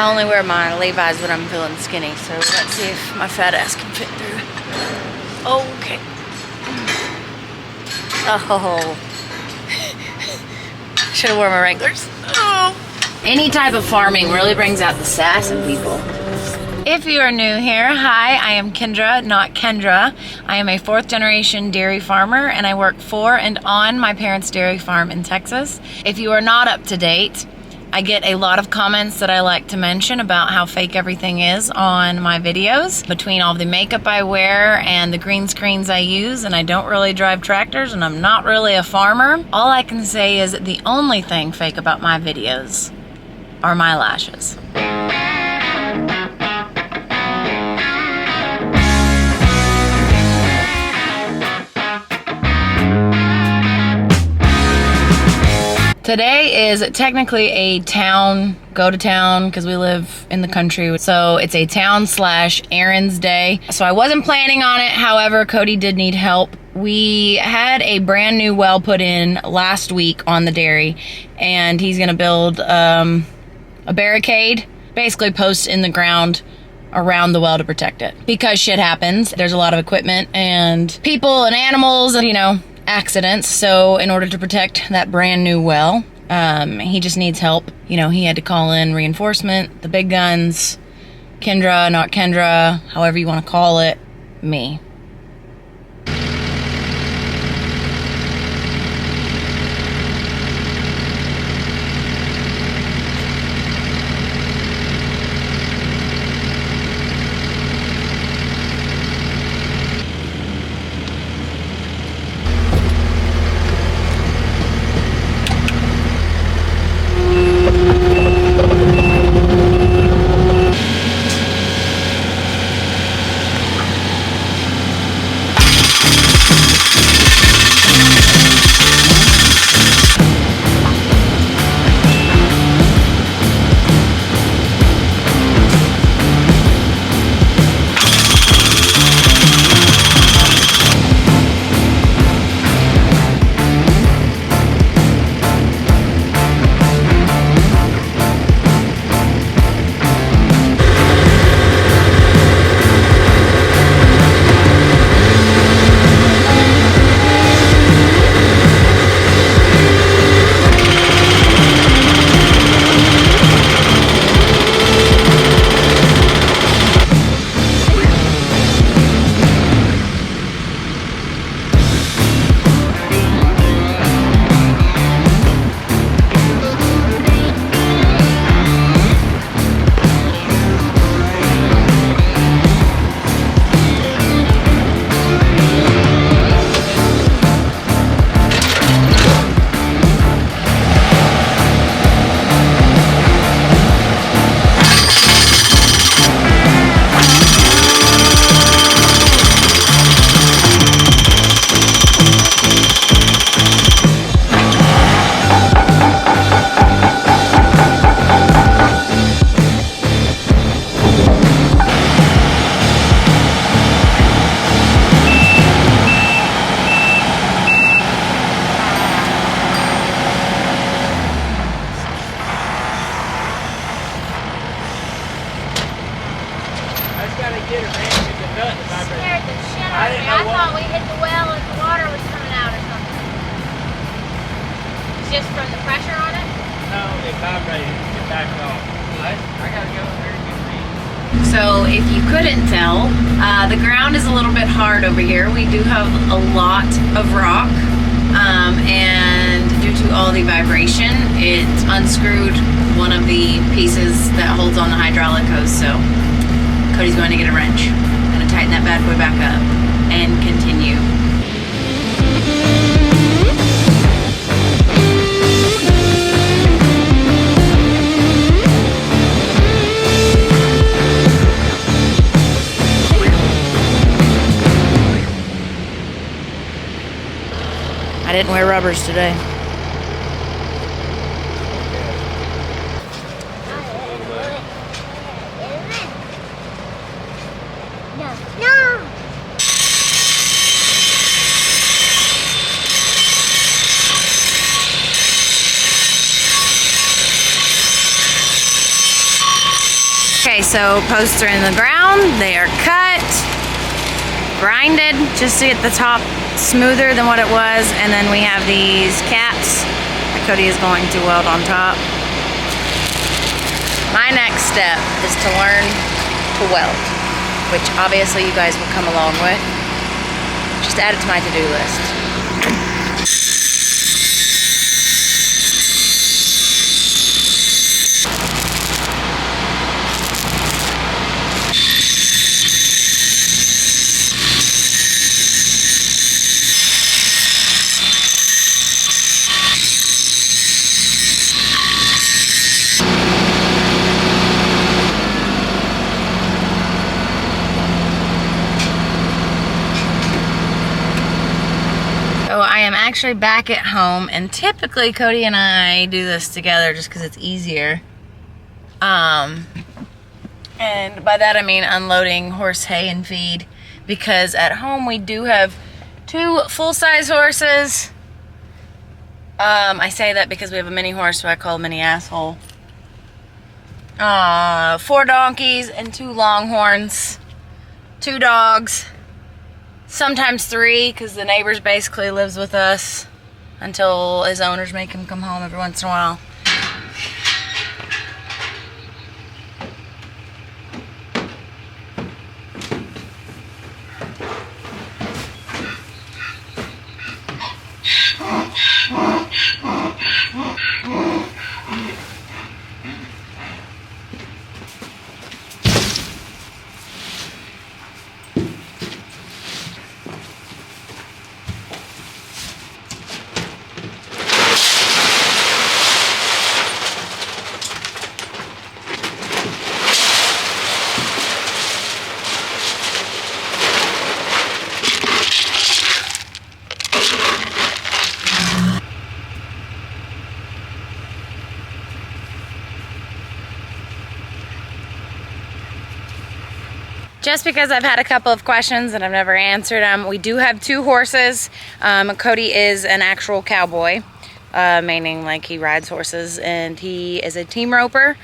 I only wear my Levi's when I'm feeling skinny, so let's see if my fat ass can fit through. Okay. Oh. Should have worn my Wranglers. Oh. Any type of farming really brings out the sass in people. If you are new here, hi, I am Kyndra, not Kendra. I am a 4th generation dairy farmer and I work for and on my parents' dairy farm in Texas. If you are not up to date, I get a lot of comments that I like to mention about how fake everything is on my videos. Between all the makeup I wear and the green screens I use, and I don't really drive tractors and I'm not really a farmer, all I can say is that the only thing fake about my videos are my lashes. Today is technically a town, go to town, because we live in the country. So it's a town / errands day. So I wasn't planning on it. However, Cody did need help. We had a brand new well put in last week on the dairy, and he's gonna build a barricade, basically posts in the ground around the well to protect it. Because shit happens. There's a lot of equipment and people and animals, and, you know, accidents. So in order to protect that brand new well, he just needs help. You know, he had to call in reinforcement, the big guns, Kyndra, not Kendra, however you want to call it, me. Just from the pressure on it? No, it vibrated. It backed off. I gotta go in there and get read. So if you couldn't tell, the ground is a little bit hard over here. We do have a lot of rock, and due to all the vibration, it unscrewed one of the pieces that holds on the hydraulic hose. So Cody's going to get a wrench. Gonna tighten that bad boy back up and continue. I didn't wear rubbers today. No. Okay, so posts are in the ground. They are cut, grinded just to get the top smoother than what it was, and then we have these caps that Cody is going to weld on top. My next step is to learn to weld, which obviously you guys will come along with. Just add it to my to-do list. So I am actually back at home, and typically Cody and I do this together just because it's easier. And by that I mean unloading horse hay and feed, because at home we do have 2 full-size horses. I say that because we have a mini horse, so I call him mini asshole. 4 donkeys and 2 longhorns, 2 dogs. Sometimes 3, because the neighbors basically lives with us until his owners make him come home every once in a while. Just because I've had a couple of questions and I've never answered them, we do have 2 horses. Cody is an actual cowboy, meaning like he rides horses, and he is a team roper.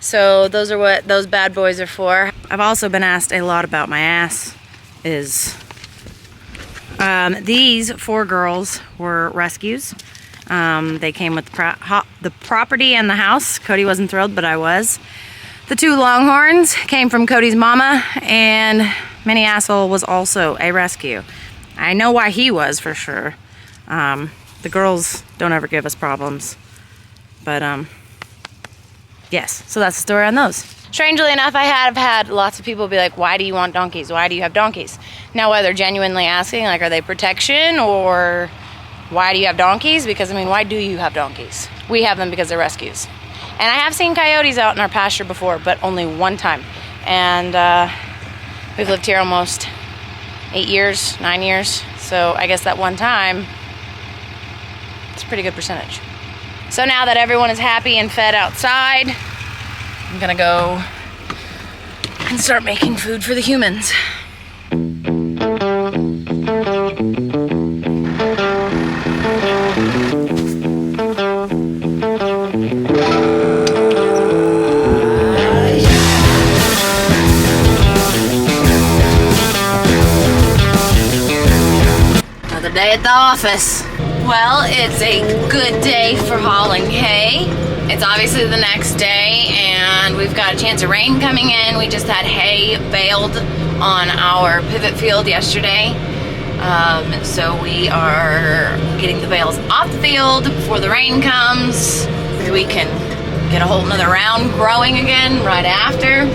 So those are what those bad boys are for. I've also been asked a lot about my ass. These 4 girls were rescues. They came with the property and the house. Cody wasn't thrilled, but I was. The 2 longhorns came from Cody's mama, and Mini Asshole was also a rescue. I know why he was, for sure. The girls don't ever give us problems. But, yes. So that's the story on those. Strangely enough, I have had lots of people be like, why do you want donkeys? Why do you have donkeys? Now, whether genuinely asking, like, are they protection, or why do you have donkeys? Because, I mean, why do you have donkeys? We have them because they're rescues. And I have seen coyotes out in our pasture before, but only one time. And we've lived here almost 8 years, 9 years. So I guess that one time, it's a pretty good percentage. So now that everyone is happy and fed outside, I'm gonna go and start making food for the humans. Day at the office. Well, it's a good day for hauling hay. It's obviously the next day, and we've got a chance of rain coming in. We just had hay baled on our pivot field yesterday. So we are getting the bales off the field before the rain comes. We can get a whole nother round growing again right after.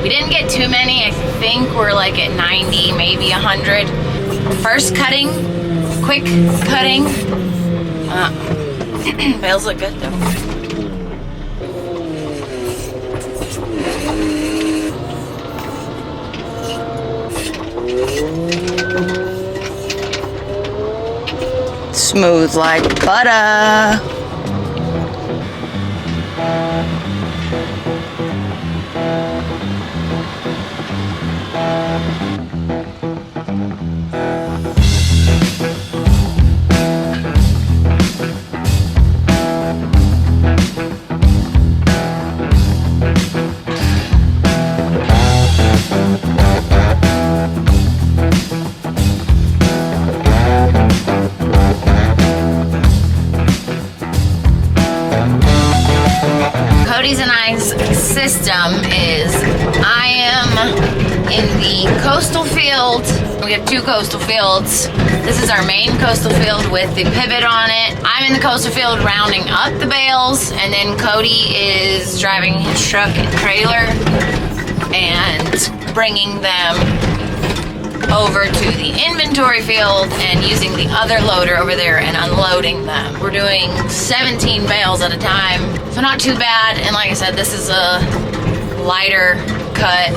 We didn't get too many. I think we're like at 90, maybe 100. First cutting, quick cutting. Bales look good though. Smooth like butter. system is I am in the coastal field. We have 2 coastal fields. This is our main coastal field with the pivot on it. I'm in the coastal field rounding up the bales, and then Cody is driving his truck and trailer and bringing them over to the inventory field and using the other loader over there and unloading them. We're doing 17 bales at a time, so not too bad. And like I said, this is a lighter cut.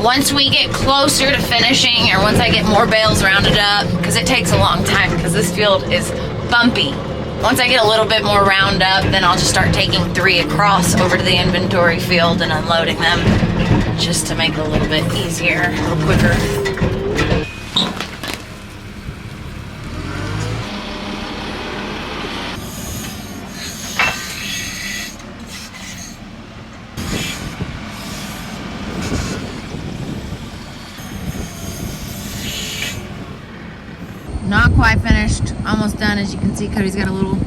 Once we get closer to finishing, or once I get more bales rounded up, because it takes a long time because this field is bumpy. Once I get a little bit more round up, then I'll just start taking 3 across over to the inventory field and unloading them, just to make it a little bit easier, a little quicker. Not quite finished, almost done. As you can see, Cody's got a little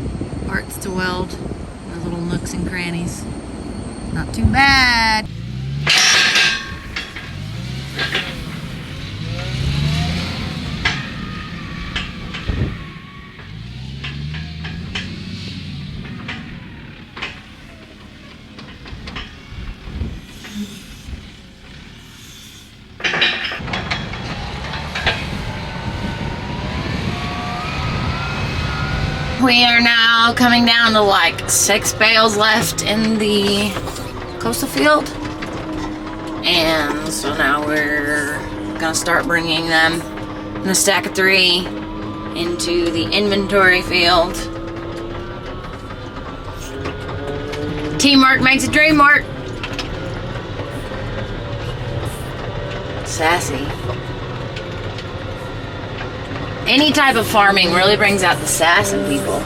parts to weld, those little nooks and crannies. Not too bad. We are now coming down to like 6 bales left in the coastal field. And so now we're gonna start bringing them in a stack of 3 into the inventory field. Teamwork makes a dream work. Sassy. Any type of farming really brings out the sass in people.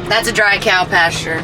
That's a dry cow pasture.